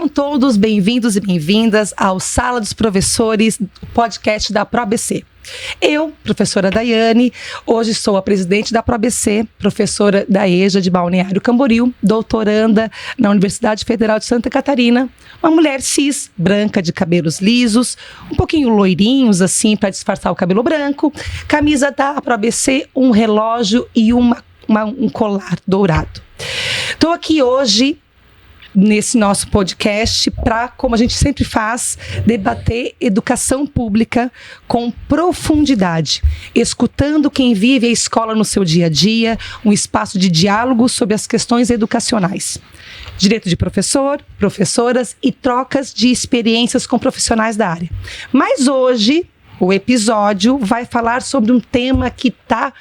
todos bem-vindos e bem-vindas ao Sala dos Professores, podcast da ProABC. Eu, professora Daiane, hoje sou a presidente da ProABC, professora da EJA de Balneário Camboriú, doutoranda na Universidade Federal de Santa Catarina, uma mulher cis, branca, de cabelos lisos, um pouquinho loirinhos assim para disfarçar o cabelo branco, camisa da ProABC, um relógio e um colar dourado. Estou aqui hoje nesse nosso podcast para, como a gente sempre faz, debater educação pública com profundidade, escutando quem vive a escola no seu dia a dia, um espaço de diálogo sobre as questões educacionais. Direito de professor, professoras e trocas de experiências com profissionais da área. Mas hoje, o episódio vai falar sobre um tema que está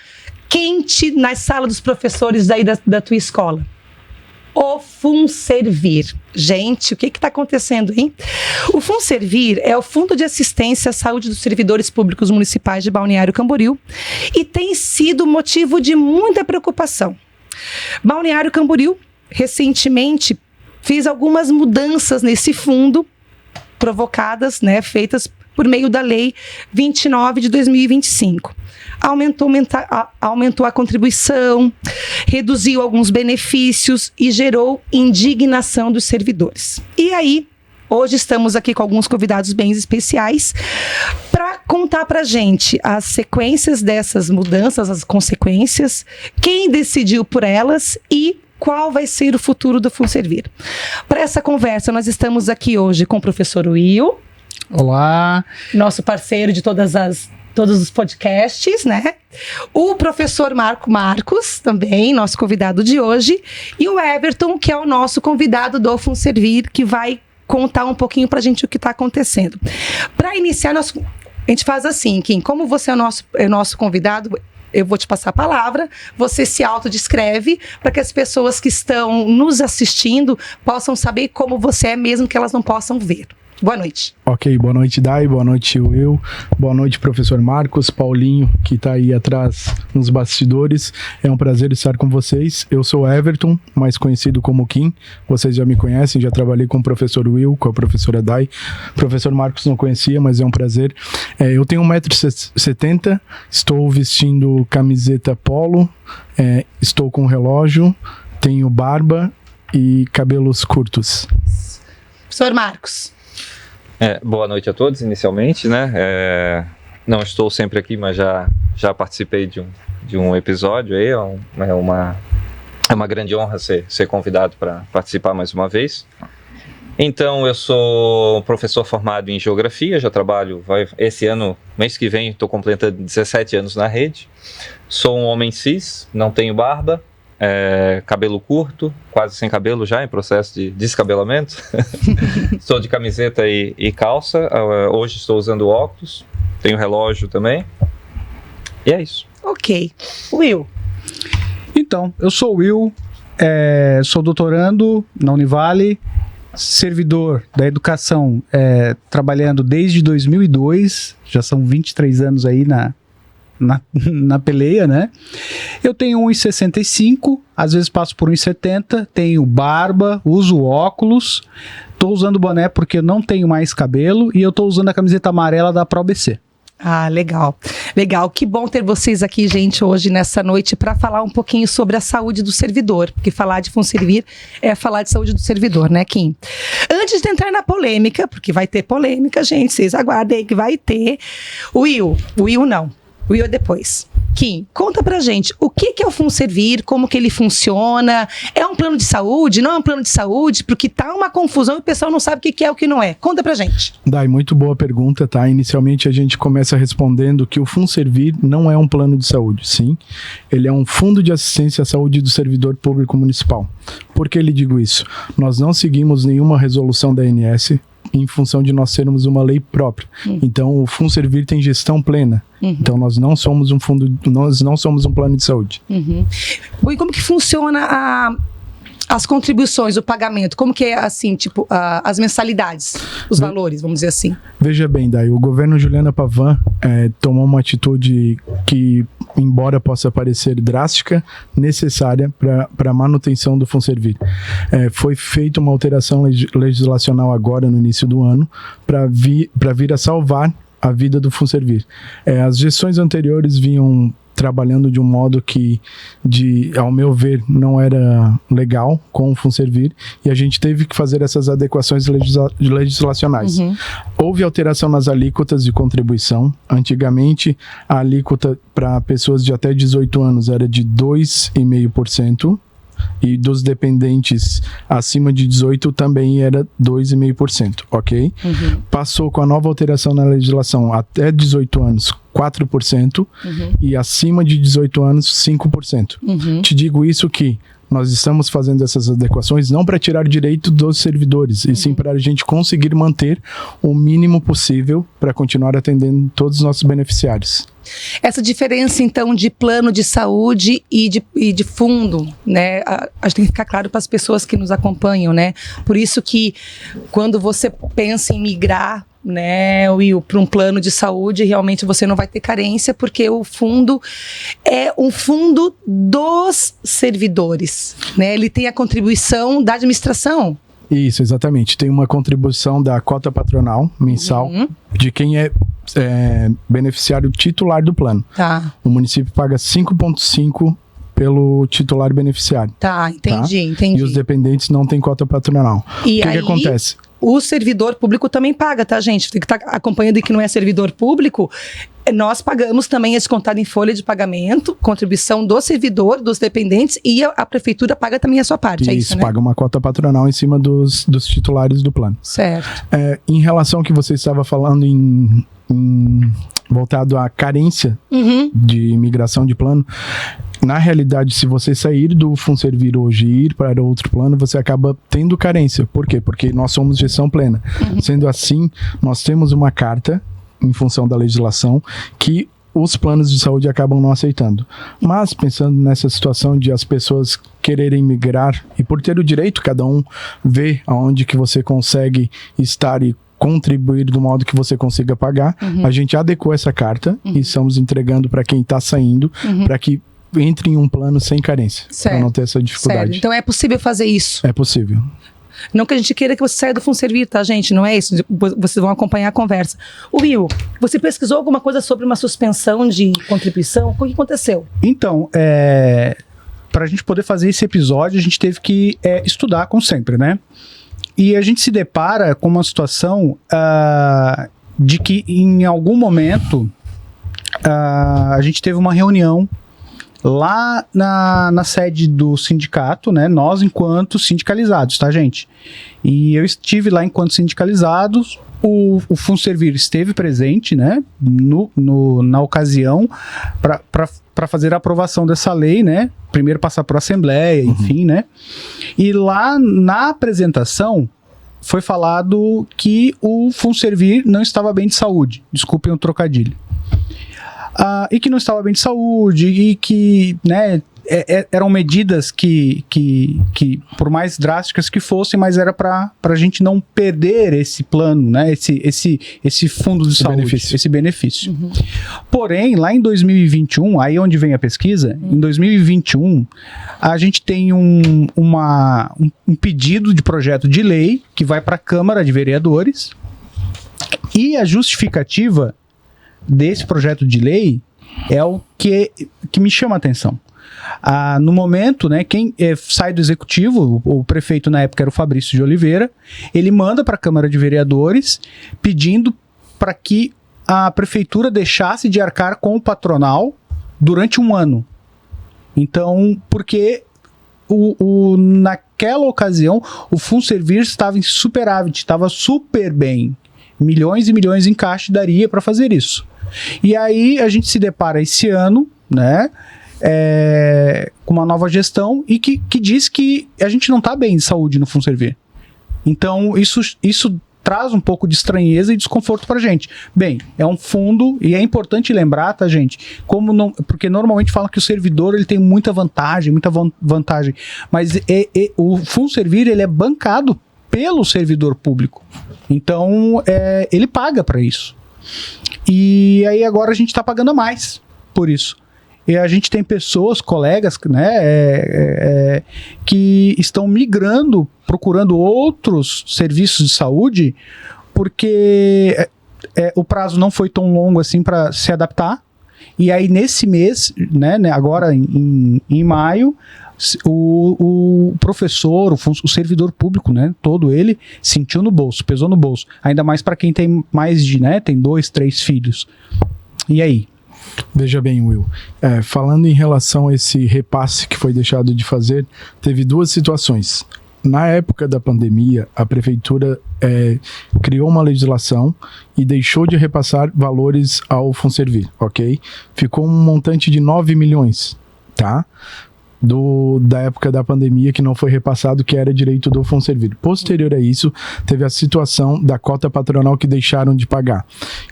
quente na sala dos professores aí da tua escola. O FUNSERVIR. Gente, o que está acontecendo, hein? O FUNSERVIR é o Fundo de Assistência à Saúde dos Servidores Públicos Municipais de Balneário Camboriú e tem sido motivo de muita preocupação. Balneário Camboriú, recentemente, fez algumas mudanças nesse fundo, provocadas, feitas por meio da Lei 29 de 2025. Aumentou a contribuição, reduziu alguns benefícios e gerou indignação dos servidores. E aí, hoje estamos aqui com alguns convidados bem especiais para contar para a gente as sequências dessas mudanças, as consequências, quem decidiu por elas e qual vai ser o futuro do FUNSERVIR. Para essa conversa, nós estamos aqui hoje com o professor Will. Olá! Nosso parceiro de todos os podcasts, O professor Marcos, também, nosso convidado de hoje. E o Everton, que é o nosso convidado do FUNSERVIR, que vai contar um pouquinho pra gente o que está acontecendo. Para iniciar, a gente faz assim, Kim, como você é nosso convidado, eu vou te passar a palavra, você se autodescreve para que as pessoas que estão nos assistindo possam saber como você é, mesmo que elas não possam ver. Boa noite. Ok, boa noite, Dai, boa noite, Will, boa noite, professor Marcos, Paulinho, que está aí atrás nos bastidores. É um prazer estar com vocês. Eu sou Everton, mais conhecido como Kim. Vocês já me conhecem, já trabalhei com o professor Will, com a professora Dai. O professor Marcos não conhecia, mas é um prazer. Eu tenho 1,70 m, estou vestindo camiseta polo, estou com relógio, tenho barba e cabelos curtos. Professor Marcos. Boa noite a todos, inicialmente, não estou sempre aqui, mas já participei de um episódio aí, é uma grande honra ser convidado para participar mais uma vez. Então, eu sou professor formado em Geografia, já trabalho, esse ano, mês que vem, estou completando 17 anos na rede. Sou um homem cis, não tenho barba. Cabelo curto, quase sem cabelo já, em processo de descabelamento. Estou de camiseta e calça. Hoje estou usando óculos, tenho relógio também. E é isso. Ok. Will. Então, eu sou o Will, sou doutorando na Univale, servidor da educação, trabalhando desde 2002, já são 23 anos aí na peleia, Eu tenho 1,65, às vezes passo por 1,70, tenho barba, uso óculos, tô usando boné porque eu não tenho mais cabelo e eu tô usando a camiseta amarela da ProABC. Ah, legal. Legal. Que bom ter vocês aqui, gente, hoje, nessa noite, para falar um pouquinho sobre a saúde do servidor, porque falar de FUNSERVIR é falar de saúde do servidor, Kim? Antes de entrar na polêmica, porque vai ter polêmica, gente, vocês aguardem que vai ter. O Will é depois. Kim, conta pra gente, o que é o FUNSERVIR, como que ele funciona, é um plano de saúde, não é um plano de saúde, porque tá uma confusão e o pessoal não sabe o que é o que não é. Conta pra gente. Dai, muito boa pergunta, tá? Inicialmente a gente começa respondendo que o FUNSERVIR não é um plano de saúde, sim. Ele é um fundo de assistência à saúde do servidor público municipal. Por que lhe digo isso? Nós não seguimos nenhuma resolução da ANS, em função de nós sermos uma lei própria. Então, o FUNSERVIR tem gestão plena. Então, nós não somos um fundo, nós não somos um plano de saúde. E como que funciona As contribuições, o pagamento, como que é assim, tipo, as mensalidades, os valores, vamos dizer assim? Veja bem, Day, o governo Juliana Pavan tomou uma atitude que, embora possa parecer drástica, necessária para a manutenção do Funservir. Foi feita uma alteração legislacional agora, no início do ano, para vir a salvar a vida do Funservir. As gestões anteriores vinham trabalhando de um modo que, ao meu ver, não era legal com o Funservir, e a gente teve que fazer essas adequações legislacionais. Houve alteração nas alíquotas de contribuição. Antigamente, a alíquota para pessoas de até 18 anos era de 2,5%, e dos dependentes acima de 18 também era 2,5%, ok? Passou com a nova alteração na legislação até 18 anos, 4%, e acima de 18 anos, 5%. Te digo isso que nós estamos fazendo essas adequações não para tirar direito dos servidores, e sim para a gente conseguir manter o mínimo possível para continuar atendendo todos os nossos beneficiários. Essa diferença, então, de plano de saúde e de fundo, né? A gente tem que ficar claro para as pessoas que nos acompanham, né? Por isso que quando você pensa em migrar, né, Will, para um plano de saúde, realmente você não vai ter carência, porque o fundo é um fundo dos servidores, né? Ele tem a contribuição da administração. Isso, exatamente. Tem uma contribuição da cota patronal mensal de quem é beneficiário titular do plano. Tá. O município paga 5,5% pelo titular beneficiário. Tá, entendi. E os dependentes não têm cota patronal. E o que acontece? O servidor público também paga, tá, gente? Tem que estar acompanhando, e que não é servidor público, nós pagamos também esse descontado em folha de pagamento, contribuição do servidor, dos dependentes, e a prefeitura paga também a sua parte, é isso, né? Paga uma cota patronal em cima dos titulares do plano. Certo. Em relação ao que você estava falando voltado à carência de imigração de plano, na realidade, se você sair do Funservir hoje e ir para outro plano, você acaba tendo carência. Por quê? Porque nós somos gestão plena. Sendo assim, nós temos uma carta, em função da legislação, que os planos de saúde acabam não aceitando. Mas, pensando nessa situação de as pessoas quererem migrar, e por ter o direito, cada um vê aonde que você consegue estar e contribuir do modo que você consiga pagar, a gente adequou essa carta e estamos entregando para quem está saindo, para que entre em um plano sem carência, para não ter essa dificuldade. Certo. Então é possível fazer isso? É possível. Não que a gente queira que você saia do Funservir, tá, gente? Não é isso. Vocês vão acompanhar a conversa. Will, você pesquisou alguma coisa sobre uma suspensão de contribuição? O que aconteceu? Então, para a gente poder fazer esse episódio, a gente teve que estudar, como sempre, né? E a gente se depara com uma situação de que, em algum momento, a gente teve uma reunião lá na sede do sindicato, né? Nós, enquanto sindicalizados, tá, gente? E eu estive lá enquanto sindicalizados. O Funservir esteve presente, né? Na ocasião, para fazer a aprovação dessa lei, né? Primeiro passar por assembleia, enfim, né? E lá na apresentação foi falado que o Funservir não estava bem de saúde. Desculpem o trocadilho. E que não estava bem de saúde, e que, né, eram medidas que, por mais drásticas que fossem, mas era para a gente não perder esse plano, né, esse fundo de saúde, esse benefício. Porém, lá em 2021, aí onde vem a pesquisa, em 2021, a gente tem um pedido de projeto de lei que vai para a Câmara de Vereadores, e a justificativa desse projeto de lei é o que me chama a atenção. No momento, né, quem sai do executivo, o prefeito na época era o Fabrício de Oliveira, ele manda para a Câmara de Vereadores pedindo para que a prefeitura deixasse de arcar com o patronal durante um ano. Então, porque naquela ocasião o Funservir estava em superávit, estava super bem. Milhões e milhões em caixa daria para fazer isso. E aí a gente se depara esse ano, né, com uma nova gestão e que diz que a gente não está bem de saúde no Funservir. Então isso traz um pouco de estranheza e desconforto pra gente. Bem, é um fundo e é importante lembrar, tá, gente? Porque normalmente falam que o servidor ele tem muita vantagem, mas o FunServir ele é bancado pelo servidor público. Então, ele paga para isso. E aí agora a gente está pagando a mais por isso. E a gente tem pessoas, colegas, né, que estão migrando, procurando outros serviços de saúde, porque o prazo não foi tão longo assim para se adaptar. E aí nesse mês, né, agora em maio, o professor, o servidor público, né, todo ele sentiu no bolso, pesou no bolso. Ainda mais para quem tem tem 2, 3 filhos. E aí? Veja bem, Will, falando em relação a esse repasse que foi deixado de fazer, teve 2 situações. Na época da pandemia, a prefeitura criou uma legislação e deixou de repassar valores ao FunServir, ok? Ficou um montante de 9 milhões, tá? Da época da pandemia que não foi repassado, que era direito do FunServir. Posterior a isso, teve a situação da cota patronal que deixaram de pagar,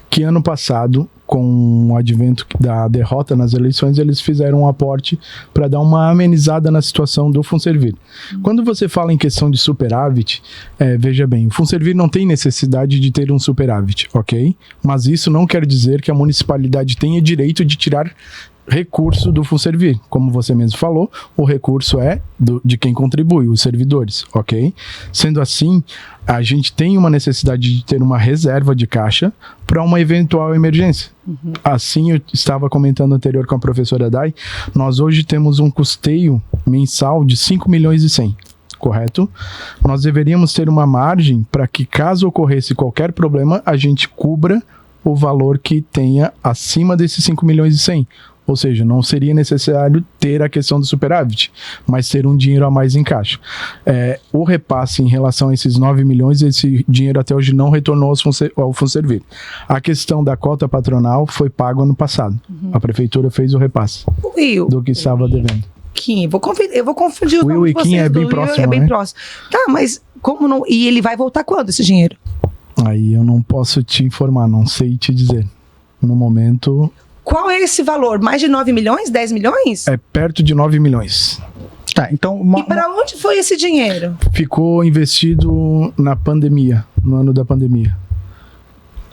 que ano passado, com o advento da derrota nas eleições, eles fizeram um aporte para dar uma amenizada na situação do FunServir. Quando você fala em questão de superávit, veja bem, o FunServir não tem necessidade de ter um superávit, ok? Mas isso não quer dizer que a municipalidade tenha direito de tirar recurso do FunServir. Como você mesmo falou, o recurso é de quem contribui, os servidores, ok? Sendo assim, a gente tem uma necessidade de ter uma reserva de caixa para uma eventual emergência. Assim, eu estava comentando anterior com a professora Dai, nós hoje temos um custeio mensal de 5 milhões e 100, correto? Nós deveríamos ter uma margem para que, caso ocorresse qualquer problema, a gente cubra o valor que tenha acima desses 5 milhões e 100. Ou seja, não seria necessário ter a questão do superávit, mas ter um dinheiro a mais em caixa. O repasse em relação a esses 9 milhões, esse dinheiro até hoje não retornou ao FunServir. A questão da cota patronal foi pago ano passado. A prefeitura fez o repasse do que estava devendo. Kim, eu vou confundir o Will nome e de vocês. Kim é bem próximo, é bem né? próximo. Tá, mas como não... E ele vai voltar quando, esse dinheiro? Aí eu não posso te informar, não sei te dizer. No momento... Qual é esse valor? Mais de 9 milhões? 10 milhões? É perto de 9 milhões. Tá, então... E para onde foi esse dinheiro? Ficou investido na pandemia, no ano da pandemia.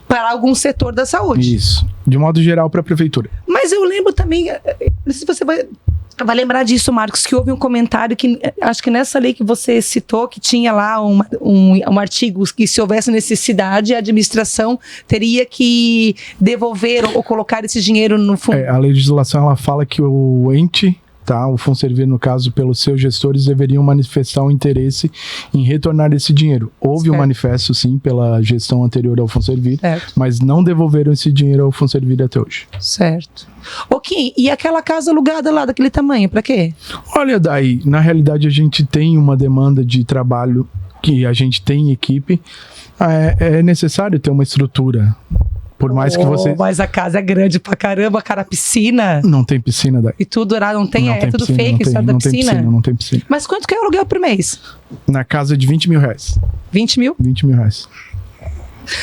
Para algum setor da saúde? Isso. De modo geral, para a prefeitura. Mas eu lembro também, não sei se você vai lembrar disso, Marcos, que houve um comentário que, acho que nessa lei que você citou, que tinha lá um artigo que, se houvesse necessidade, a administração teria que devolver ou colocar esse dinheiro no fundo. A legislação, ela fala que o ente, tá, o FunServir, no caso, pelos seus gestores, deveriam manifestar um interesse em retornar esse dinheiro. Houve um manifesto, sim, pela gestão anterior ao FunServir, mas não devolveram esse dinheiro ao FunServir até hoje. Certo. Kim, e aquela casa alugada lá, daquele tamanho, para quê? Olha, daí, na realidade, a gente tem uma demanda de trabalho, que a gente tem equipe, é necessário ter uma estrutura. Por mais que você... Mas a casa é grande pra caramba, cara, a piscina... Não tem piscina daí. E tudo lá não tem? Não tudo piscina, fake, só da piscina? Não tem piscina. Mas quanto que é o aluguel por mês? Na casa de 20 mil reais. 20 mil? 20 mil reais.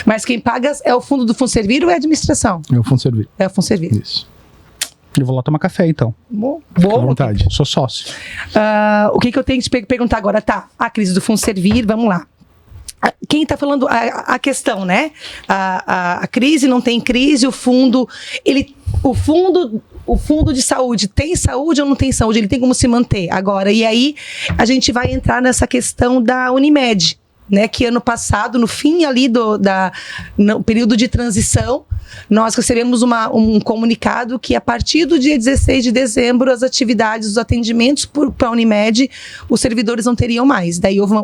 Mas quem paga é o fundo do FunServir ou é a administração? É o FunServir. É o FunServir. Isso. Eu vou lá tomar café, então. Boa à vontade. Sou sócio. O que eu tenho que te perguntar agora? Tá, a crise do FunServir, vamos lá. Quem está falando a questão, né? A crise, não tem crise, o fundo de saúde tem saúde ou não tem saúde? Ele tem como se manter agora. E aí a gente vai entrar nessa questão da Unimed, né? Que ano passado, no fim ali no período de transição, nós recebemos um comunicado que a partir do dia 16 de dezembro, as atividades, os atendimentos para a Unimed, os servidores não teriam mais. Daí houve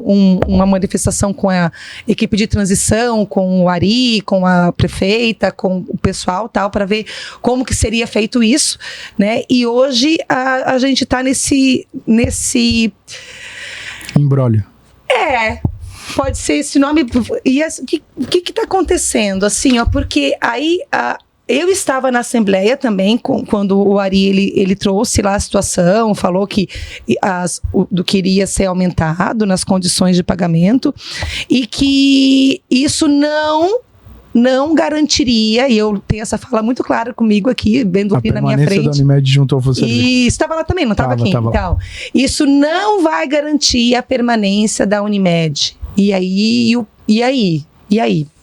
uma manifestação com a equipe de transição, com o Ari, com a prefeita, com o pessoal, tal, para ver como que seria feito isso, né? E hoje a gente está nesse imbróglio. Pode ser esse nome. E o que está acontecendo? Assim, porque aí eu estava na Assembleia também, quando o Ari, ele trouxe lá a situação, falou que do que iria ser aumentado nas condições de pagamento, e que isso não garantiria, e eu tenho essa fala muito clara comigo aqui, bem do na minha frente. A permanência da Unimed junto ao FunServir. E estava lá também, não estava aqui? Tava. Então, isso não vai garantir a permanência da Unimed. E aí?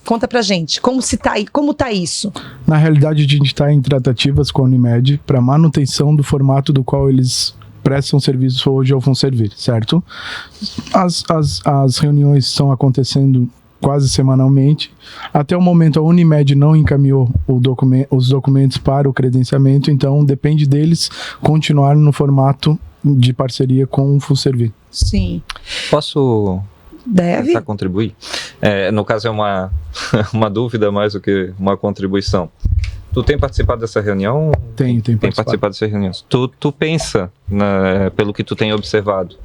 Conta pra gente, como tá isso? Na realidade, a gente está em tratativas com a Unimed para manutenção do formato do qual eles prestam serviço hoje ao FunServir, certo? As reuniões estão acontecendo quase semanalmente. Até o momento, a Unimed não encaminhou os documentos para o credenciamento, então depende deles continuar no formato de parceria com o FunServir. Sim. Posso... Deve. Tentar contribuir. No caso, é uma dúvida mais do que uma contribuição. Tu tem participado dessa reunião? Tenho participado dessa reunião. Tu pensa, pelo que tu tem observado,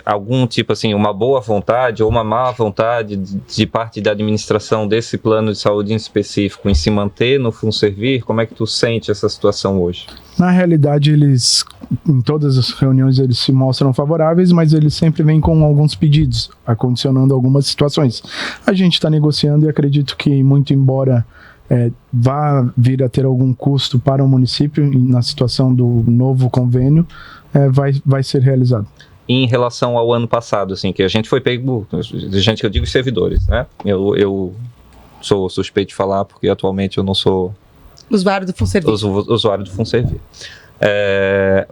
algum tipo assim, uma boa vontade ou uma má vontade de parte da administração desse plano de saúde em específico em se manter no FunServir? Como é que tu sente essa situação hoje? Na realidade, eles, em todas as reuniões, eles se mostram favoráveis, mas eles sempre vêm com alguns pedidos, acondicionando algumas situações. A gente está negociando e acredito que, muito embora vá vir a ter algum custo para o município, na situação do novo convênio, vai ser realizado. Em relação ao ano passado, assim, que a gente foi pego, gente que eu digo servidores, né? Eu sou suspeito de falar, porque atualmente eu não sou... Usuário do FunServir. Usuário do FunServir.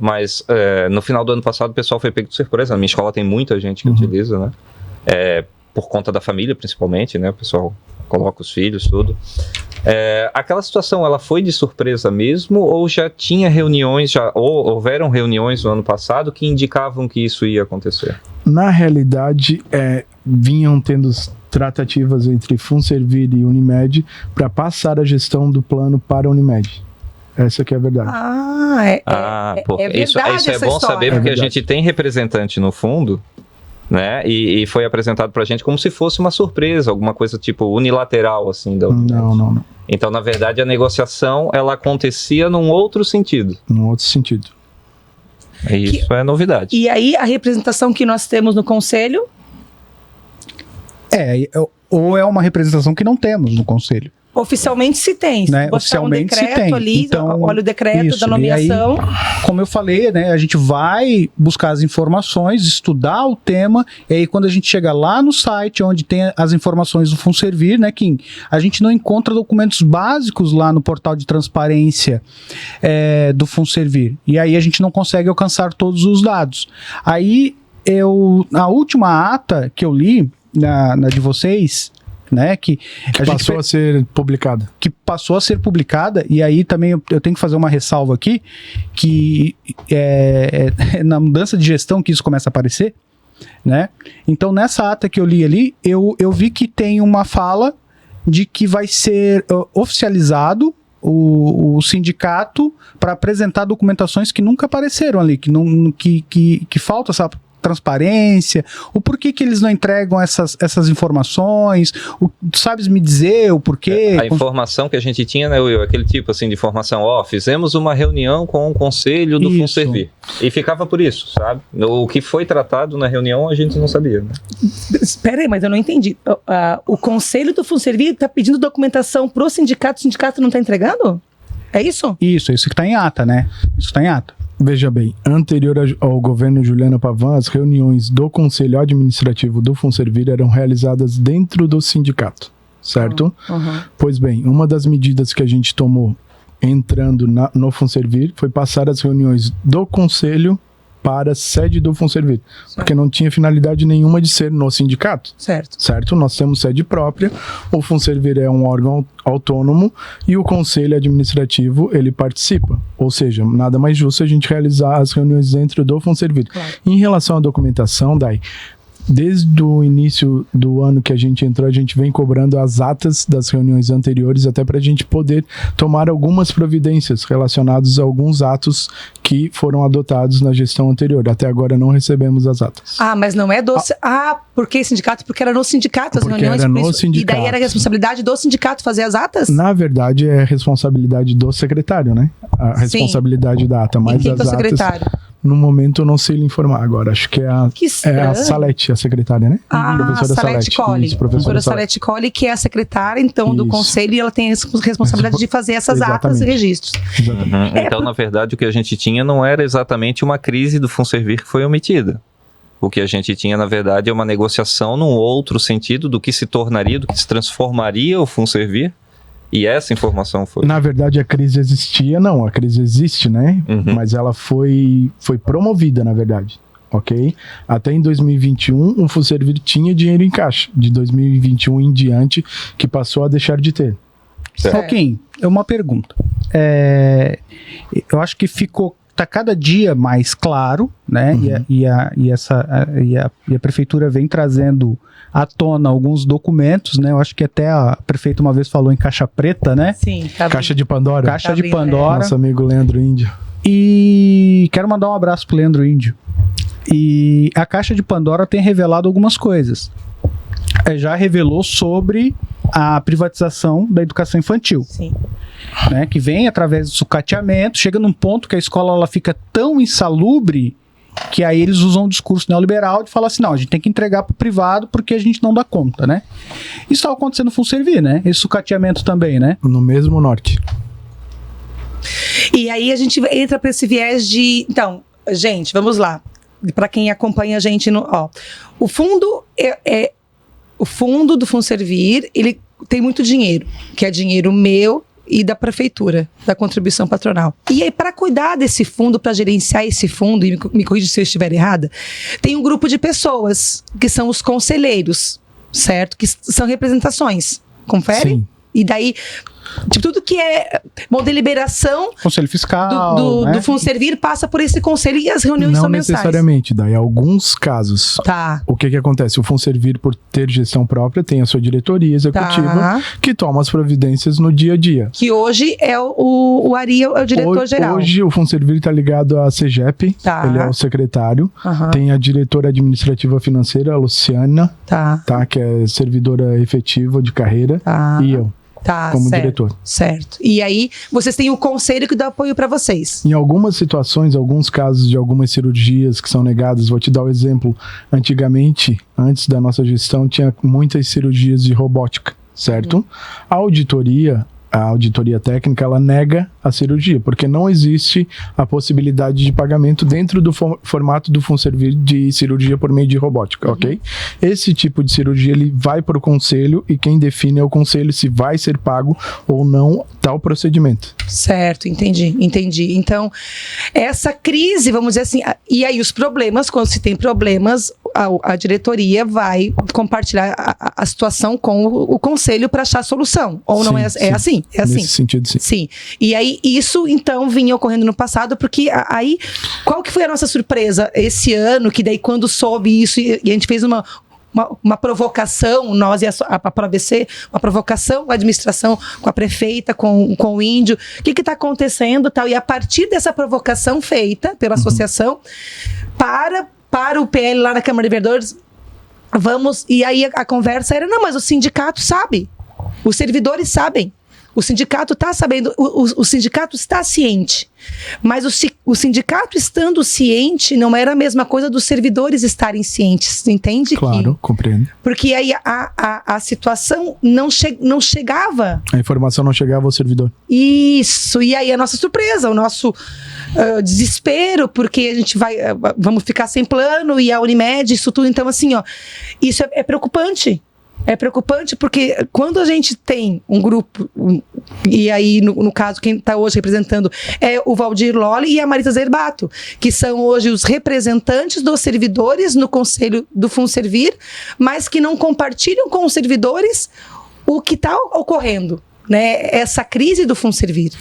Mas no final do ano passado o pessoal foi pego de surpresa. Na minha escola tem muita gente que utiliza, né? Por conta da família, principalmente, né? O pessoal coloca os filhos, tudo. Aquela situação, ela foi de surpresa mesmo, ou já tinha reuniões, ou houveram reuniões no ano passado que indicavam que isso ia acontecer? Na realidade, vinham tendo tratativas entre FunServir e Unimed para passar a gestão do plano para a Unimed. Essa que é a verdade. Verdade. Isso é bom saber, porque a gente tem representante no fundo, né? E foi apresentado pra gente como se fosse uma surpresa, alguma coisa tipo unilateral, assim, da Unimed. Não. Então, na verdade, a negociação, ela acontecia num outro sentido. Num outro sentido. Isso é novidade. E aí, a representação que nós temos no Conselho? Ou é uma representação que não temos no Conselho. Oficialmente se tem. Né? Oficialmente se tem. Ali, então, olha o decreto da nomeação. E aí, como eu falei, né, a gente vai buscar as informações, estudar o tema, e aí quando a gente chega lá no site onde tem as informações do FunServir, né, Kim, a gente não encontra documentos básicos lá no portal de transparência do FunServir. E aí a gente não consegue alcançar todos os dados. Aí, a última ata que eu li, na de vocês, né, que passou a ser publicada. Que passou a ser publicada, e aí também eu tenho que fazer uma ressalva aqui, que na mudança de gestão que isso começa a aparecer, né? Então, nessa ata que eu li ali, eu vi que tem uma fala de que vai ser oficializado o sindicato para apresentar documentações que nunca apareceram ali, que falta essa transparência, o porquê que eles não entregam essas informações, sabes me dizer o porquê? A informação que a gente tinha, né, Will, aquele tipo assim de informação, fizemos uma reunião com o conselho do FunServir, e ficava por isso, sabe? O que foi tratado na reunião a gente não sabia, né? Espera aí, mas eu não entendi. O conselho do FunServir está pedindo documentação pro sindicato, o sindicato não está entregando? É isso? Isso que está em ata, né? Isso está em ata. Veja bem, anterior ao governo Juliana Pavan, as reuniões do Conselho Administrativo do FunServir eram realizadas dentro do sindicato, certo? Pois bem, uma das medidas que a gente tomou entrando no FunServir foi passar as reuniões do Conselho para a sede do FunServir, porque não tinha finalidade nenhuma de ser no sindicato. Certo? Nós temos sede própria, o FunServir é um órgão autônomo e o Conselho Administrativo, ele participa. Ou seja, nada mais justo a gente realizar as reuniões dentro do FunServir. Claro. Em relação à documentação, Dai, desde o início do ano que a gente entrou, a gente vem cobrando as atas das reuniões anteriores, até para a gente poder tomar algumas providências relacionadas a alguns atos que foram adotados na gestão anterior. Até agora não recebemos as atas. Mas não é do... por que sindicato? Porque era no sindicato as Porque reuniões. era por no isso. sindicato. E daí era responsabilidade do sindicato fazer as atas? Na verdade, é responsabilidade do secretário, né? A responsabilidade da ata. Mas e quem as que é o atas, secretário? no momento, eu não sei lhe informar agora. Acho que é a Salete, a secretária, né? Professora Salete Colli. Isso, Professora Salete Colli, que é a secretária, então, do Isso. conselho, e ela tem a responsabilidade de fazer essas atas e registros. Exatamente. Então, na verdade, o que a gente tinha não era exatamente uma crise do Funservir que foi omitida. O que a gente tinha, na verdade, é uma negociação num outro sentido do que se tornaria, do que se transformaria o Funservir. E essa informação foi... Na verdade, a crise existia, não. A crise existe, né? Mas ela foi promovida, na verdade. Ok? Até em 2021, o Funservir tinha dinheiro em caixa. De 2021 em diante, que passou a deixar de ter. Joaquim, uma pergunta. Eu acho que tá cada dia mais claro, né? E a prefeitura vem trazendo à tona alguns documentos, né? Eu acho que até a prefeita uma vez falou em caixa preta, né? Sim, tá Caixa de Pandora. Caixa de Pandora. Nosso amigo Leandro Índio. E quero mandar um abraço pro Leandro Índio. E a Caixa de Pandora tem revelado algumas coisas. Já revelou sobre a privatização da educação infantil. Sim. Né, que vem através do sucateamento, chega num ponto que a escola ela fica tão insalubre que aí eles usam um discurso neoliberal de falar assim, não, a gente tem que entregar para o privado porque a gente não dá conta, né? Isso está acontecendo no Funservir, né? Esse sucateamento também, né? No mesmo norte. E aí a gente entra para esse viés de... Então, gente, vamos lá. Para quem acompanha a gente, o fundo o fundo do Funservir, ele tem muito dinheiro, que é dinheiro meu e da prefeitura, da contribuição patronal. E aí, para cuidar desse fundo, para gerenciar esse fundo, e me corrija se eu estiver errada, tem um grupo de pessoas, que são os conselheiros, certo? Que são representações. Confere? Sim. E daí, tipo, tudo que é uma deliberação Conselho Fiscal, do né? Funservir passa por esse conselho e as reuniões Não são mensais. necessariamente, daí alguns casos. Tá. O que acontece? O Funservir, por ter gestão própria, tem a sua diretoria executiva que toma as providências no dia a dia. Que hoje é o Ari, é o diretor-geral. Hoje o Funservir está ligado à CEGEP, ele é o secretário. Tem a diretora administrativa financeira, a Luciana, que é servidora efetiva de carreira, e eu. Como diretor. Certo. E aí, vocês têm o conselho que dá apoio para vocês. Em algumas situações, alguns casos de algumas cirurgias que são negadas, vou te dar o exemplo. Antigamente, antes da nossa gestão, tinha muitas cirurgias de robótica, certo? A auditoria técnica, ela nega a cirurgia, porque não existe a possibilidade de pagamento dentro do formato do Funservir de cirurgia por meio de robótica, ok? Esse tipo de cirurgia, ele vai para o conselho e quem define é o conselho se vai ser pago ou não tal procedimento. Certo, entendi. Então, essa crise, vamos dizer assim, e aí os problemas, quando se tem problemas, a diretoria vai compartilhar a situação com o conselho para achar a solução, ou não é assim? É assim. Nesse sentido, sim. Sim. E aí, isso, então, vinha ocorrendo no passado, porque aí, qual que foi a nossa surpresa esse ano, que daí quando soube isso, e a gente fez uma provocação, nós e a ProABC, uma provocação com a administração, com a prefeita, com o Índio, o que está acontecendo, tal, e a partir dessa provocação feita pela associação, para o PL lá na Câmara de Vereadores, e aí a conversa era, não, mas o sindicato sabe, os servidores sabem, o sindicato está sabendo, o sindicato está ciente, mas o sindicato estando ciente não era a mesma coisa dos servidores estarem cientes, entende? Claro, compreendo. Porque aí a situação não chegava. A informação não chegava ao servidor. Isso, e aí a nossa surpresa, o nosso desespero, porque a gente vamos ficar sem plano, e a Unimed, isso tudo, então assim, isso é preocupante. É preocupante porque quando a gente tem um grupo, e aí no caso quem está hoje representando é o Valdir Lolli e a Marisa Zerbato, que são hoje os representantes dos servidores no conselho do Funservir, mas que não compartilham com os servidores o que está ocorrendo, né? Essa crise do Funservir.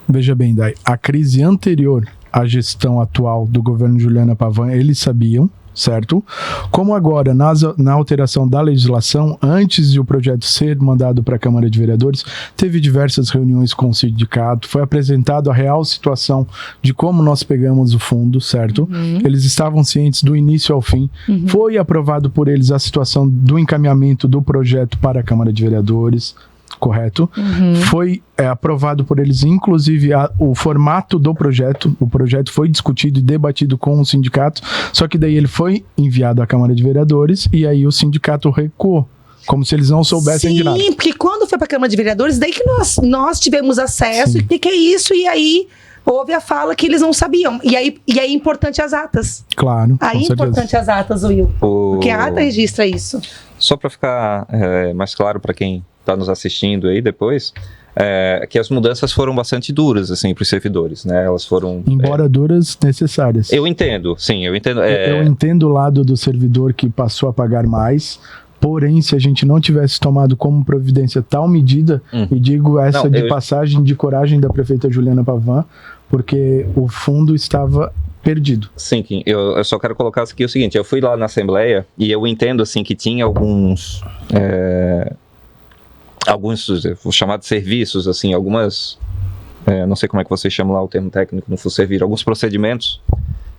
Veja bem, Dai, a crise anterior à gestão atual do governo Juliana Pavan, eles sabiam, certo? Como agora, na alteração da legislação, antes de o projeto ser mandado para a Câmara de Vereadores, teve diversas reuniões com o sindicato, foi apresentado a real situação de como nós pegamos o fundo, certo? Eles estavam cientes do início ao fim. Foi aprovado por eles a situação do encaminhamento do projeto para a Câmara de Vereadores, correto? Foi aprovado por eles, inclusive, o formato do projeto. O projeto foi discutido e debatido com o sindicato, só que daí ele foi enviado à Câmara de Vereadores e aí o sindicato recuou, como se eles não soubessem de nada. Sim, porque quando foi para a Câmara de Vereadores, daí que nós tivemos acesso, e o que é isso? E aí houve a fala que eles não sabiam. E aí é importante as atas. Claro, Aí é importante as atas, Will. Porque a ata registra isso. Só para ficar mais claro para quem está nos assistindo aí depois, que as mudanças foram bastante duras, assim, para os servidores, né? Elas foram... Embora duras, necessárias. Eu entendo, sim, eu entendo. Eu entendo o lado do servidor que passou a pagar mais, porém, se a gente não tivesse tomado como providência tal medida, e digo essa passagem de coragem da prefeita Juliana Pavan, porque o fundo estava perdido. Sim, Kim, eu só quero colocar aqui o seguinte, eu fui lá na Assembleia e eu entendo, assim, que tinha alguns, vou chamar de serviços, assim, algumas, não sei como é que vocês chamam lá o termo técnico no FUSERVIR, alguns procedimentos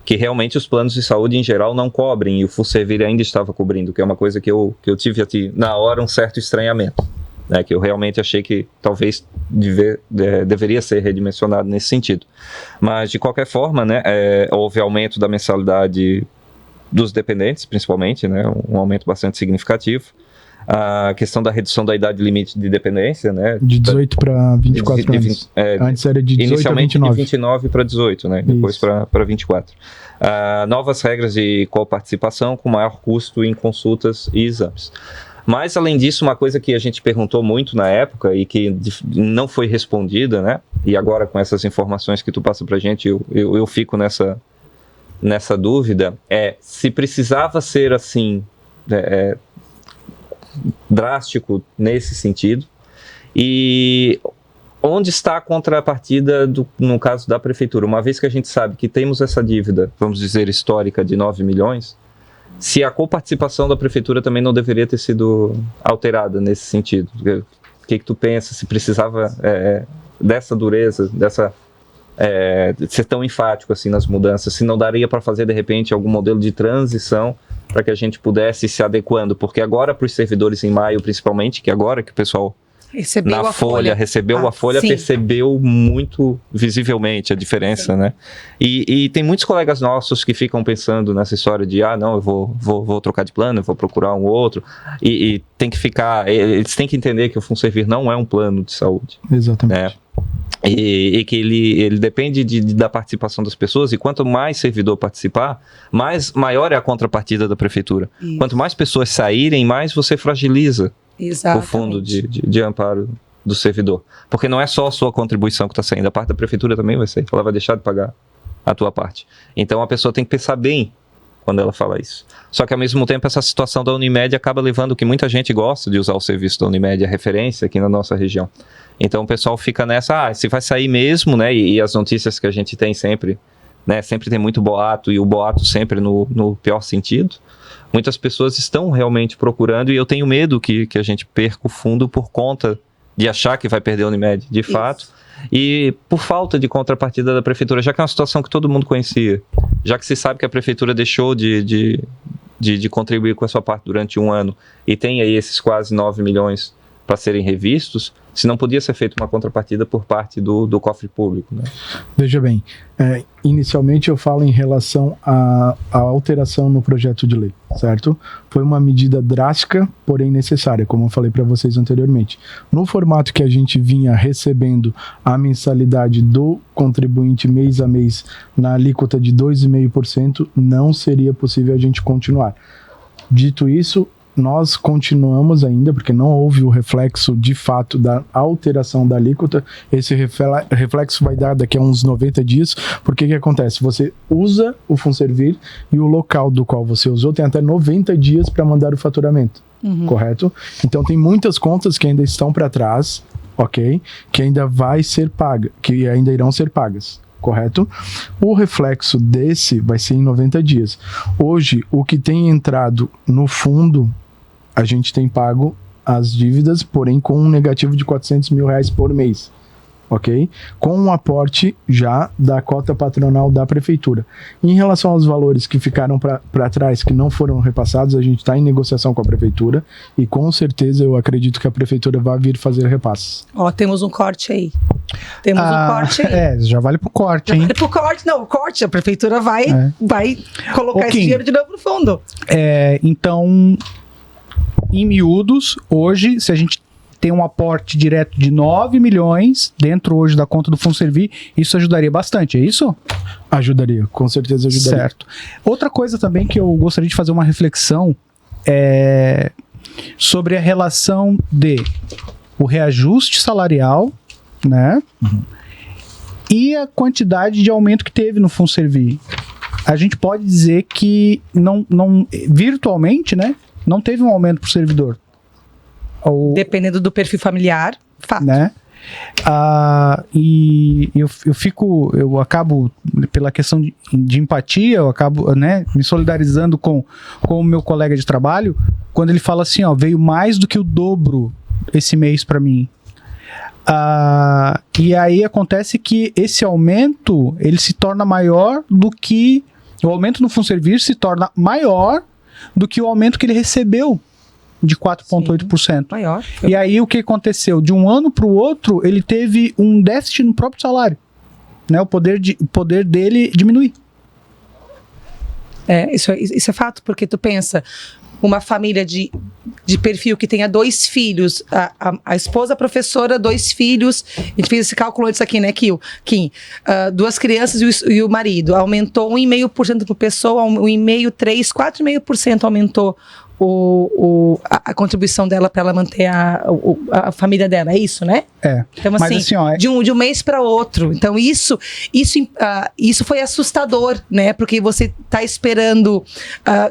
que realmente os planos de saúde em geral não cobrem, e o FUSERVIR ainda estava cobrindo, que é uma coisa que eu tive na hora um certo estranhamento, né, que eu realmente achei que talvez deveria ser redimensionado nesse sentido. Mas, de qualquer forma, né, houve aumento da mensalidade dos dependentes, principalmente, né, um aumento bastante significativo. A questão da redução da idade limite de dependência, né? De 18 para 24 anos. Antes era de 18 inicialmente a 29. De 29 para 18, né? Depois para 24. Novas regras de coparticipação com maior custo em consultas e exames. Mas, além disso, uma coisa que a gente perguntou muito na época e que não foi respondida, né? E agora, com essas informações que tu passa pra gente, eu fico nessa dúvida, se precisava ser assim... drástico nesse sentido, e onde está a contrapartida no caso da prefeitura, uma vez que a gente sabe que temos essa dívida, vamos dizer, histórica de 9 milhões, se a coparticipação da prefeitura também não deveria ter sido alterada nesse sentido. O que tu pensa, se precisava dessa dureza, de ser tão enfático assim nas mudanças, se não daria para fazer de repente algum modelo de transição para que a gente pudesse ir se adequando, porque agora para os servidores em maio principalmente, que agora que o pessoal recebeu a folha, sim, percebeu muito visivelmente a diferença, sim, né? E tem muitos colegas nossos que ficam pensando nessa história de, não, eu vou trocar de plano, eu vou procurar um outro, e tem que ficar, eles têm que entender que o FUNSERVIR não é um plano de saúde. Exatamente. Né? E que ele depende da participação das pessoas, e quanto mais servidor participar, maior é a contrapartida da prefeitura. Isso. Quanto mais pessoas saírem, mais você fragiliza o fundo de amparo do servidor. Porque não é só a sua contribuição que está saindo, a parte da prefeitura também vai sair, ela vai deixar de pagar a tua parte. Então a pessoa tem que pensar bem quando ela fala isso. Só que ao mesmo tempo essa situação da Unimed acaba levando que muita gente gosta de usar o serviço da Unimed, a referência aqui na nossa região. Então o pessoal fica nessa, se vai sair mesmo, né? E as notícias que a gente tem sempre, né? Sempre tem muito boato, e o boato sempre no pior sentido. Muitas pessoas estão realmente procurando, e eu tenho medo que a gente perca o fundo por conta de achar que vai perder a Unimed, de fato. E por falta de contrapartida da prefeitura, já que é uma situação que todo mundo conhecia, já que se sabe que a prefeitura deixou de contribuir com a sua parte durante um ano, e tem aí esses quase 9 milhões para serem revistos, se não podia ser feita uma contrapartida por parte do cofre público, né? Veja bem, inicialmente eu falo em relação à alteração no projeto de lei, certo? Foi uma medida drástica, porém necessária, como eu falei para vocês anteriormente. No formato que a gente vinha recebendo a mensalidade do contribuinte mês a mês na alíquota de 2,5%, não seria possível a gente continuar. Dito isso, nós continuamos ainda, porque não houve o reflexo de fato da alteração da alíquota. Esse reflexo vai dar daqui a uns 90 dias, porque o que acontece? Você usa o FUNSERVIR e o local do qual você usou tem até 90 dias para mandar o faturamento, correto? Então tem muitas contas que ainda estão para trás, ok? Que ainda vai ser paga, que ainda irão ser pagas. correto? O reflexo desse vai ser em 90 dias. Hoje, o que tem entrado no fundo, a gente tem pago as dívidas, porém com um negativo de R$400 mil por mês. Ok? Com um aporte já da cota patronal da prefeitura. Em relação aos valores que ficaram para trás, que não foram repassados, a gente está em negociação com a prefeitura e com certeza eu acredito que a prefeitura vai vir fazer repasses. Ó, temos um corte aí. Temos um corte aí. Já vale pro corte, hein? Vale pro corte, não, o corte, a prefeitura vai colocar esse dinheiro de novo no fundo. Então, em miúdos, hoje, se a gente tem um aporte direto de 9 milhões dentro hoje da conta do Funservir, isso ajudaria bastante, é isso? Ajudaria, com certeza ajudaria. Certo. Outra coisa também que eu gostaria de fazer uma reflexão é sobre a relação de o reajuste salarial, né? E a quantidade de aumento que teve no Funservir. A gente pode dizer que não virtualmente, né? Não teve um aumento para o servidor. Dependendo do perfil familiar, fato. Né? E eu acabo, pela questão de empatia, eu acabo, né, me solidarizando com o meu colega de trabalho, quando ele fala assim, ó, veio mais do que o dobro esse mês para mim. E aí acontece que esse aumento, ele se torna maior do que... O aumento no Funservir se torna maior do que o aumento que ele recebeu, de 4,8%. Maior. E aí o que aconteceu? De um ano para o outro, ele teve um déficit no próprio salário. Né? O poder dele diminui. Isso é fato, porque tu pensa, uma família de perfil que tenha 2 filhos, a esposa professora, 2 filhos, a gente fez esse cálculo antes aqui, né, Kim? 2 crianças e o marido, aumentou 1,5% por pessoa, 1,5%, 3%, 4,5% aumentou a contribuição dela para ela manter a família dela, é isso, né? Então, assim, ó, de um mês para outro. Então, isso foi assustador, né? Porque você tá esperando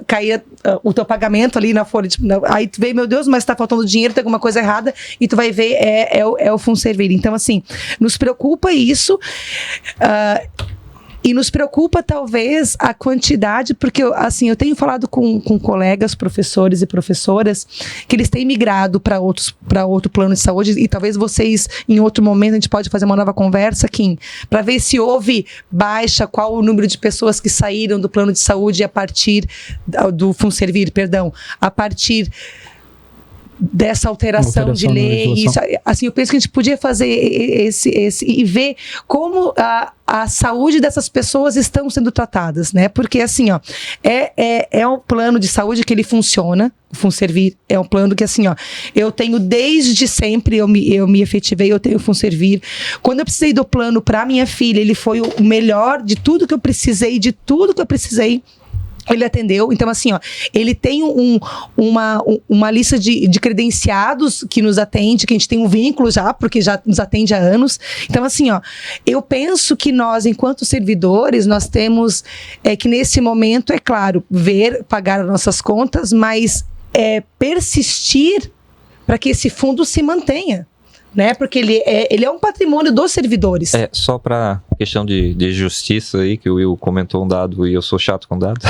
cair o teu pagamento ali na folha. Aí tu vê, meu Deus, mas tá faltando dinheiro, tem alguma coisa errada, e tu vai ver, é o Funservir. Então, assim, nos preocupa isso. E nos preocupa, talvez, a quantidade, porque, assim, eu tenho falado com colegas, professores e professoras, que eles têm migrado para outro plano de saúde, e talvez vocês, em outro momento, a gente pode fazer uma nova conversa, Kim, para ver se houve baixa, qual o número de pessoas que saíram do plano de saúde a partir do Funservir, a partir dessa alteração de lei. Isso, assim, eu penso que a gente podia fazer esse e ver como a saúde dessas pessoas estão sendo tratadas, né? Porque, assim, ó, é um plano de saúde que ele funciona. O Funservir é um plano que, assim, ó, eu tenho desde sempre, eu me efetivei, eu tenho o Funservir. Quando eu precisei do plano para minha filha, ele foi o melhor de tudo que eu precisei, ele atendeu. Então, assim, ó, ele tem uma lista de credenciados que nos atende, que a gente tem um vínculo já, porque já nos atende há anos. Então, assim, ó, eu penso que nós, enquanto servidores, nós temos que nesse momento, é claro, pagar as nossas contas, mas persistir para que esse fundo se mantenha. Né? Porque ele é um patrimônio dos servidores. Só para questão de justiça aí, que o Will comentou um dado e eu sou chato com dados.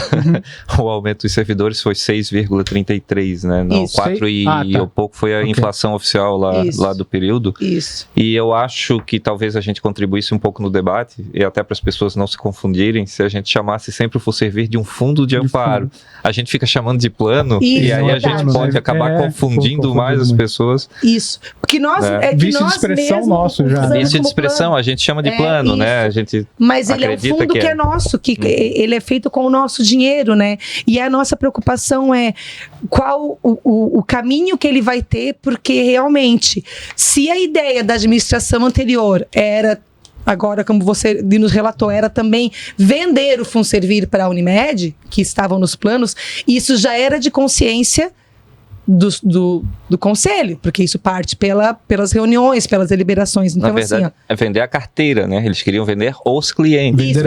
O aumento dos servidores foi 6,33, né? Não, isso. 4 e pouco foi a inflação oficial lá do período. Isso. E eu acho que talvez a gente contribuísse um pouco no debate, e até para as pessoas não se confundirem, se a gente chamasse sempre o Funservir de um fundo de amparo. A gente fica chamando de plano, e aí a gente pode acabar confundindo mais as pessoas. Isso. Porque nós... Vício de expressão nosso já. Vício de expressão, a gente chama de plano, né? A gente mas ele é um fundo que é nosso, que ele é feito com o nosso dinheiro, né? E a nossa preocupação é qual o caminho que ele vai ter, porque realmente, se a ideia da administração anterior era, agora, como você nos relatou, era também vender o Funservir para a Unimed, que estavam nos planos, isso já era de consciência do conselho, porque isso parte pelas reuniões, pelas deliberações. Então, na verdade, assim, é vender a carteira, né? Eles queriam vender os clientes. Isso,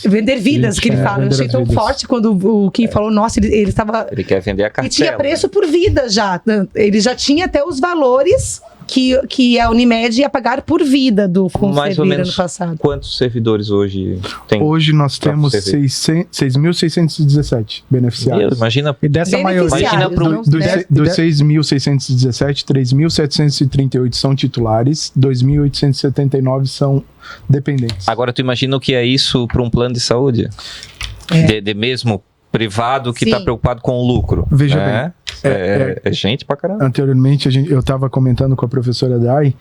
vender vidas, que ele fala. Eu achei tão forte quando o Kim falou, nossa, ele estava... Ele quer vender a carteira. E tinha preço por vida já. Ele já tinha até os valores que a Unimed ia pagar por vida do Mais ou FunServir menos ano passado. quantos servidores hoje tem? Hoje nós Pra temos você ver. 6.617 beneficiários. Imagina E dessa maioria. Imagina pro- não, Dos, né? dos 6.617, 3.738 são titulares, 2.879 são dependentes. Agora tu imagina o que é isso para um plano de saúde? De mesmo privado que está Sim. preocupado com o lucro. Veja né? É gente pra caramba. Anteriormente, eu estava comentando com a professora Dai,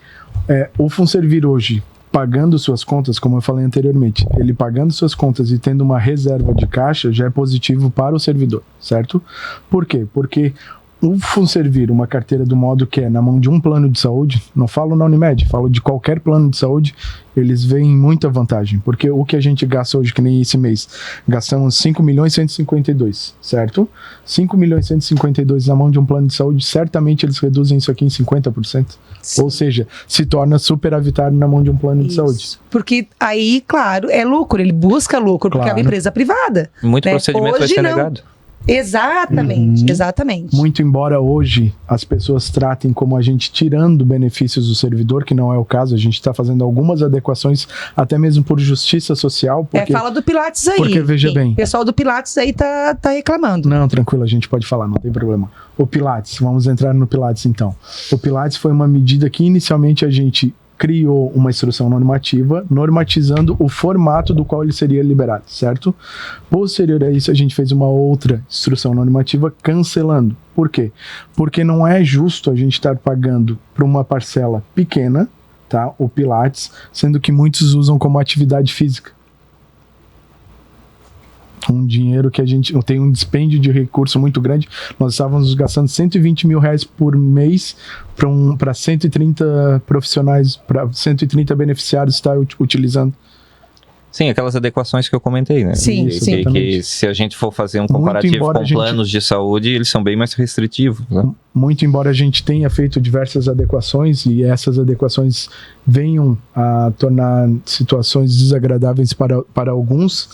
o FunServir hoje, pagando suas contas, como eu falei anteriormente, ele pagando suas contas e tendo uma reserva de caixa, já é positivo para o servidor, certo? Por quê? Porque o FunServir, uma carteira do modo que é na mão de um plano de saúde, não falo na Unimed, falo de qualquer plano de saúde, eles veem muita vantagem, porque o que a gente gasta hoje, que nem esse mês, gastamos 5.152, certo? 5.152 na mão de um plano de saúde, certamente eles reduzem isso aqui em 50%, Sim. ou seja, se torna superavitário na mão de um plano de Isso. saúde. Porque aí, claro, é lucro, ele busca lucro, porque é uma Claro. empresa privada. Muito né? procedimento vai Hoje ser não. negado. Exatamente, Uhum. exatamente. Muito embora hoje as pessoas tratem como a gente tirando benefícios do servidor, que não é o caso, a gente está fazendo algumas adequações, até mesmo por justiça social, porque... Fala do Pilates aí. porque, veja Sim, bem. O pessoal do Pilates aí tá reclamando. Não, tranquilo, a gente pode falar, não tem problema. O Pilates, vamos entrar no Pilates então. O Pilates foi uma medida que inicialmente a gente criou uma instrução normativa, normatizando o formato do qual ele seria liberado, certo? Posterior a isso, a gente fez uma outra instrução normativa cancelando. Por quê? Porque não é justo a gente estar pagando para uma parcela pequena, tá? O Pilates, sendo que muitos usam como atividade física. Um dinheiro que a gente tem um dispêndio de recurso muito grande. Nós estávamos gastando R$120 mil por mês para 130 profissionais, para 130 beneficiários estar utilizando. Sim, aquelas adequações que eu comentei, né? Sim, Que- sim. que se a gente for fazer um comparativo embora com a gente- planos de saúde, eles são bem mais restritivos. Né? Muito embora a gente tenha feito diversas adequações e essas adequações venham a tornar situações desagradáveis para alguns,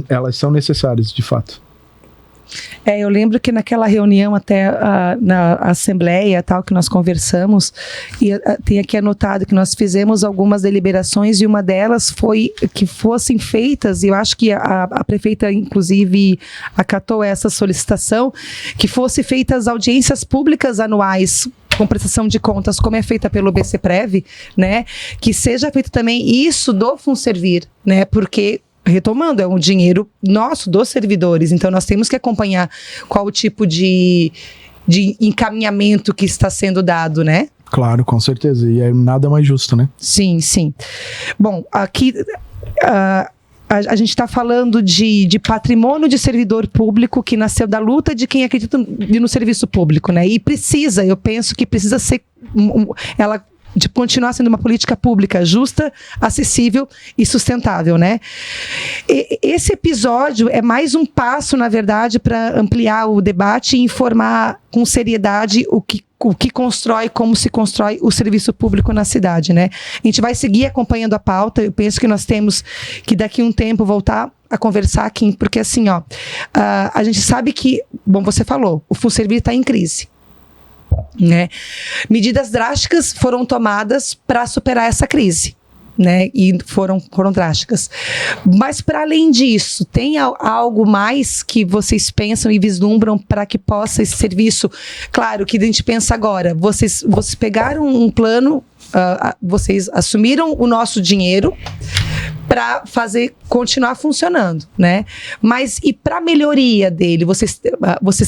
elas são necessárias, de fato. Eu lembro que naquela reunião até na assembleia tal que nós conversamos, e tem aqui anotado que nós fizemos algumas deliberações e uma delas foi que fossem feitas, e eu acho que a prefeita inclusive acatou essa solicitação, que fossem feitas audiências públicas anuais com prestação de contas, como é feita pelo BCPrev, né? Que seja feito também isso do FunServir, né? Porque retomando, é um dinheiro nosso, dos servidores, então nós temos que acompanhar qual o tipo de encaminhamento que está sendo dado, né? Claro, com certeza. E é nada mais justo, né? Sim, sim. Bom, aqui a gente está falando de patrimônio de servidor público que nasceu da luta de quem acredita no serviço público, né? E eu penso que precisa ser ela de continuar sendo uma política pública justa, acessível e sustentável, né? Esse episódio é mais um passo, na verdade, para ampliar o debate e informar com seriedade o que constrói, como se constrói o serviço público na cidade, né? A gente vai seguir acompanhando a pauta, eu penso que nós temos que daqui a um tempo voltar a conversar aqui, porque assim, a gente sabe que, bom, você falou, o FunServir está em crise. Né? Medidas drásticas foram tomadas para superar essa crise, né? E foram drásticas. Mas para além disso, tem algo mais que vocês pensam e vislumbram para que possa esse serviço? Claro que a gente pensa agora, vocês pegaram um plano, vocês assumiram o nosso dinheiro para continuar funcionando, né? Mas e para melhoria dele, vocês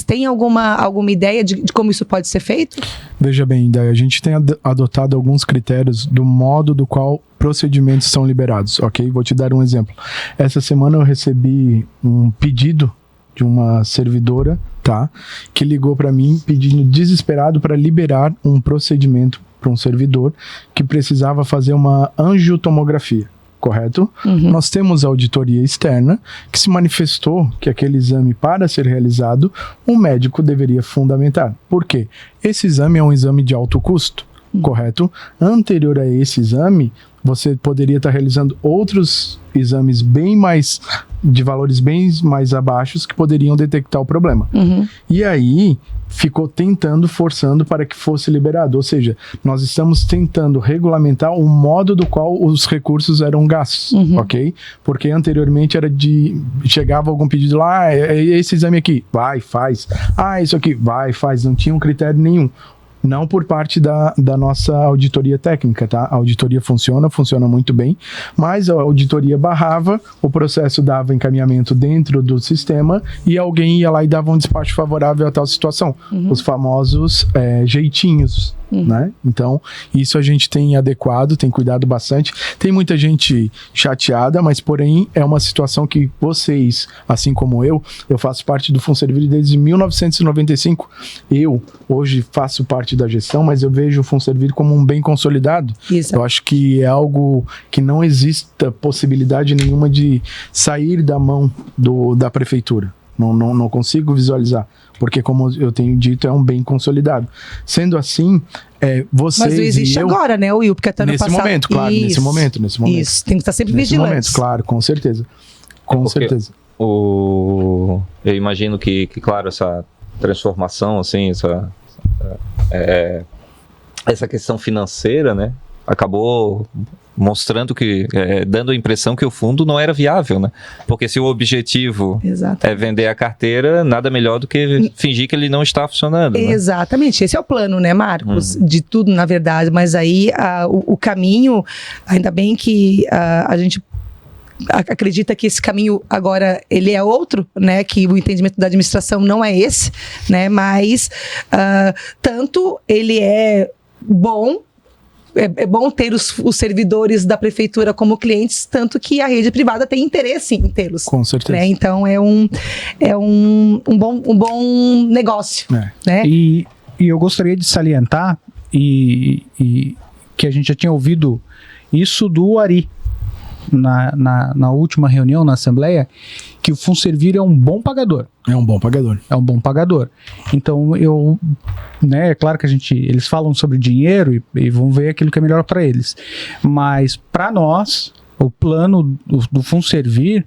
têm alguma ideia de como isso pode ser feito? Veja bem, a gente tem adotado alguns critérios do modo do qual procedimentos são liberados, ok? Vou te dar um exemplo. Essa semana eu recebi um pedido de uma servidora, tá? Que ligou para mim pedindo desesperado para liberar um procedimento para um servidor que precisava fazer uma angiotomografia. Correto? Uhum. Nós temos a auditoria externa que se manifestou que aquele exame, para ser realizado, um médico deveria fundamentar. Por quê? Esse exame é um exame de alto custo, correto? Anterior a esse exame, você poderia estar realizando outros exames de valores bem mais abaixos que poderiam detectar o problema. E aí ficou forçando para que fosse liberado. Ou seja, nós estamos tentando regulamentar o modo do qual os recursos eram gastos, ok? Porque anteriormente chegava algum pedido lá, esse exame aqui, vai, faz. Isso aqui, vai, faz. Não tinha um critério nenhum. Não por parte da nossa auditoria técnica, tá? A auditoria funciona muito bem, mas a auditoria barrava, o processo dava encaminhamento dentro do sistema e alguém ia lá e dava um despacho favorável a tal situação. Os famosos jeitinhos, né? Então, isso a gente tem adequado, tem cuidado bastante. Tem muita gente chateada, mas porém é uma situação que vocês, assim como eu faço parte do FunServir desde 1995. Eu hoje faço parte da gestão, mas eu vejo o FunServir como um bem consolidado. Isso. Eu acho que é algo que não exista possibilidade nenhuma de sair da mão da prefeitura. Não consigo visualizar, porque como eu tenho dito, é um bem consolidado. Sendo assim, vocês mas não existe agora, né, Will? Porque até no passado... momento, claro, nesse momento. Isso, tem que estar sempre vigilante. Momento, claro, com certeza. Com certeza. Eu imagino que, claro, essa transformação, assim, essa questão financeira, né, acabou mostrando dando a impressão que o fundo não era viável, né? Porque se o objetivo é vender a carteira, nada melhor do que fingir que ele não está funcionando. Né? Exatamente, esse é o plano, né, Marcos? De tudo, na verdade, mas aí o caminho, ainda bem que a gente acredita que esse caminho agora ele é outro, né, que o entendimento da administração não é esse, né, mas tanto ele é bom, é bom ter os servidores da prefeitura como clientes, tanto que a rede privada tem interesse em tê-los. Com certeza. Né? Então é um bom negócio. Né? E eu gostaria de salientar e que a gente já tinha ouvido isso do Ari na última reunião na Assembleia, que o FunServir é um bom pagador. É um bom pagador. É um bom pagador. Então, é claro que eles falam sobre dinheiro e vão ver aquilo que é melhor para eles. Mas, para nós, o plano do FunServir,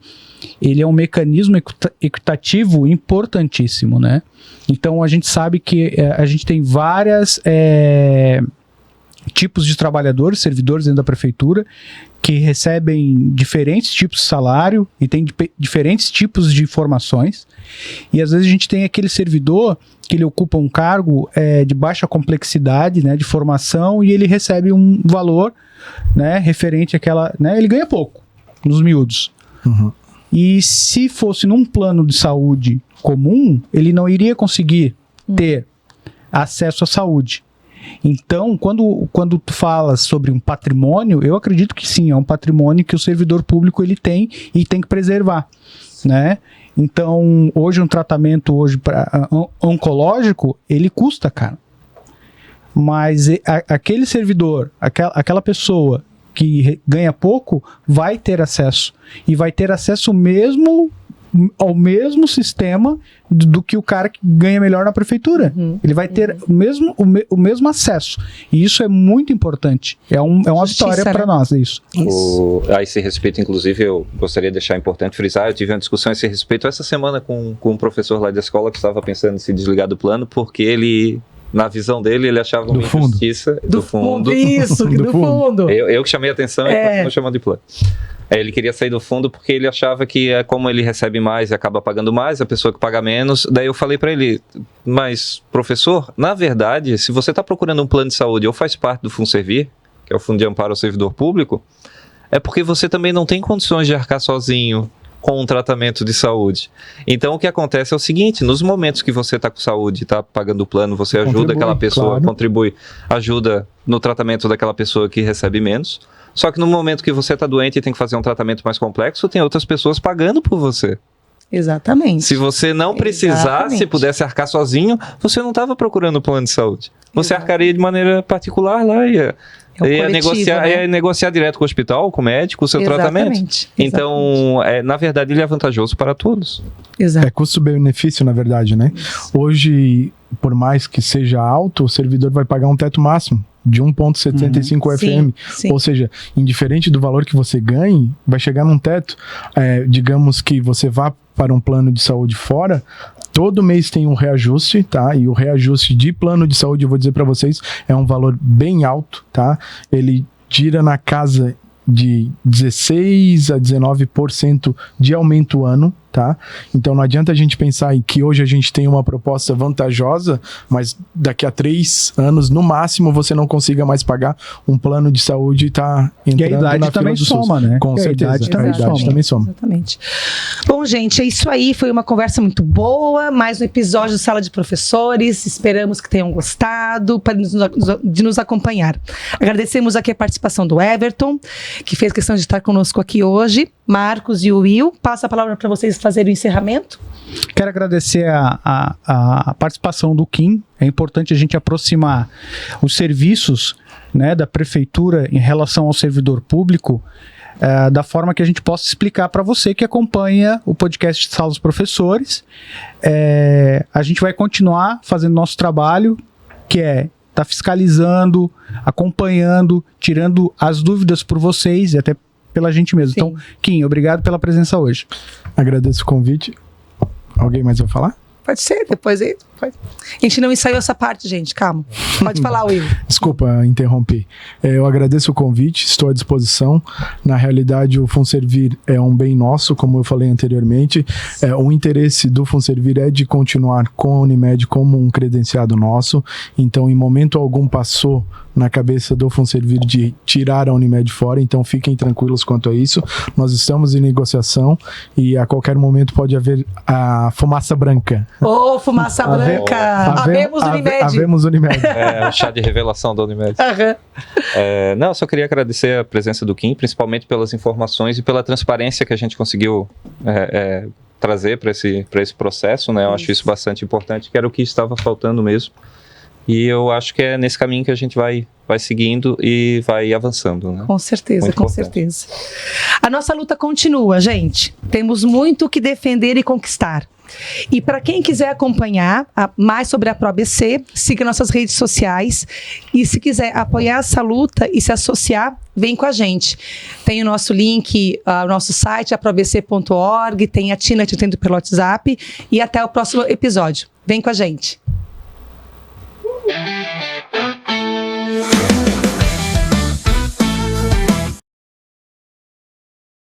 ele é um mecanismo equitativo importantíssimo, né? Então, a gente sabe que a gente tem várias tipos de trabalhadores, servidores dentro da prefeitura, que recebem diferentes tipos de salário e tem diferentes tipos de formações. E às vezes a gente tem aquele servidor que ele ocupa um cargo de baixa complexidade, né, de formação, e ele recebe um valor, né, referente àquela... Né, ele ganha pouco, nos miúdos. E se fosse num plano de saúde comum, ele não iria conseguir ter acesso à saúde. Então, quando tu falas sobre um patrimônio, eu acredito que sim, é um patrimônio que o servidor público ele tem e tem que preservar, né? Então, hoje um tratamento oncológico, ele custa, cara. Mas aquele servidor, aquela pessoa que ganha pouco, vai ter acesso. E vai ter acesso ao mesmo sistema do que o cara que ganha melhor na prefeitura. Ele vai ter o mesmo acesso. E isso é muito importante. É uma vitória para nós, isso. A esse respeito, inclusive, eu gostaria de deixar importante frisar, eu tive uma discussão a esse respeito essa semana com um professor lá da escola que estava pensando em se desligar do plano, porque ele... Na visão dele, ele achava uma injustiça do fundo. Isso, do fundo. Eu que chamei a atenção e continuo chamando de plano. Ele queria sair do fundo porque ele achava que como ele recebe mais e acaba pagando mais, a pessoa que paga menos. Daí eu falei para ele, mas professor, na verdade, se você está procurando um plano de saúde ou faz parte do FunServir, que é o Fundo de Amparo ao Servidor Público, é porque você também não tem condições de arcar sozinho com um tratamento de saúde. Então o que acontece é o seguinte, nos momentos que você está com saúde, está pagando o plano, você ajuda aquela pessoa, claro. Contribui, ajuda no tratamento daquela pessoa que recebe menos, só que no momento que você está doente e tem que fazer um tratamento mais complexo, tem outras pessoas pagando por você. Exatamente. Se você não precisasse, pudesse arcar sozinho, você não estava procurando um plano de saúde. Você arcaria de maneira particular lá e ia negociar direto com o hospital, com o médico, o seu tratamento. Então, na verdade, ele é vantajoso para todos. Exato. É custo-benefício, na verdade, né? Hoje, por mais que seja alto, o servidor vai pagar um teto máximo. de 1,75 FM. Sim. Ou seja, indiferente do valor que você ganhe, vai chegar num teto. Digamos que você vá para um plano de saúde fora, todo mês tem um reajuste, tá? E o reajuste de plano de saúde, eu vou dizer para vocês, é um valor bem alto, tá? Ele gira na casa de 16 a 19% de aumento ano, tá? Então não adianta a gente pensar em que hoje a gente tem uma proposta vantajosa, mas daqui a 3 anos, no máximo, você não consiga mais pagar um plano de saúde e tá entrando E a idade na também fila do SUS. soma, né? Com E a certeza, idade a idade também soma. Exatamente. Bom, gente, é isso aí. Foi uma conversa muito boa. Mais um episódio do Sala de Professores. Esperamos que tenham gostado de nos acompanhar. Agradecemos aqui a participação do Everton, que fez questão de estar conosco aqui hoje. Marcos e o Will. Passo a palavra para vocês fazerem o encerramento. Quero agradecer a participação do Kim. É importante a gente aproximar os serviços, né, da prefeitura em relação ao servidor público, da forma que a gente possa explicar para você que acompanha o podcast de Sala dos Professores. A gente vai continuar fazendo nosso trabalho, que é estar fiscalizando, acompanhando, tirando as dúvidas por vocês e até pela gente mesmo. Sim. Então, Kim, obrigado pela presença hoje. Agradeço o convite. Alguém mais vai falar? Pode ser, depois aí. Pode. A gente não ensaiou essa parte, gente. Calma. Pode falar, Will. Desculpa interromper. Eu agradeço o convite, estou à disposição. Na realidade, o FUNSERVIR é um bem nosso, como eu falei anteriormente. O interesse do FUNSERVIR é de continuar com a Unimed como um credenciado nosso. Então, em momento algum, passou na cabeça do FUNSERVIR de tirar a Unimed fora, então fiquem tranquilos quanto a isso. Nós estamos em negociação e a qualquer momento pode haver a fumaça branca. Ô, fumaça branca! Havemos Unimed! Havemos Unimed. O chá de revelação da Unimed. Aham. Não, só queria agradecer a presença do Kim, principalmente pelas informações e pela transparência que a gente conseguiu trazer para esse processo, né? Eu acho isso bastante importante, que era o que estava faltando mesmo. E eu acho que é nesse caminho que a gente vai seguindo e vai avançando, né? Com certeza, Muito com importante. certeza. A nossa luta continua, gente. Temos muito o que defender e conquistar. E para quem quiser acompanhar mais sobre a ProABC, siga nossas redes sociais. E se quiser apoiar essa luta e se associar, vem com a gente. Tem o nosso link, o nosso site, aprobc.org, tem a Tina te atendo pelo WhatsApp. E até o próximo episódio. Vem com a gente.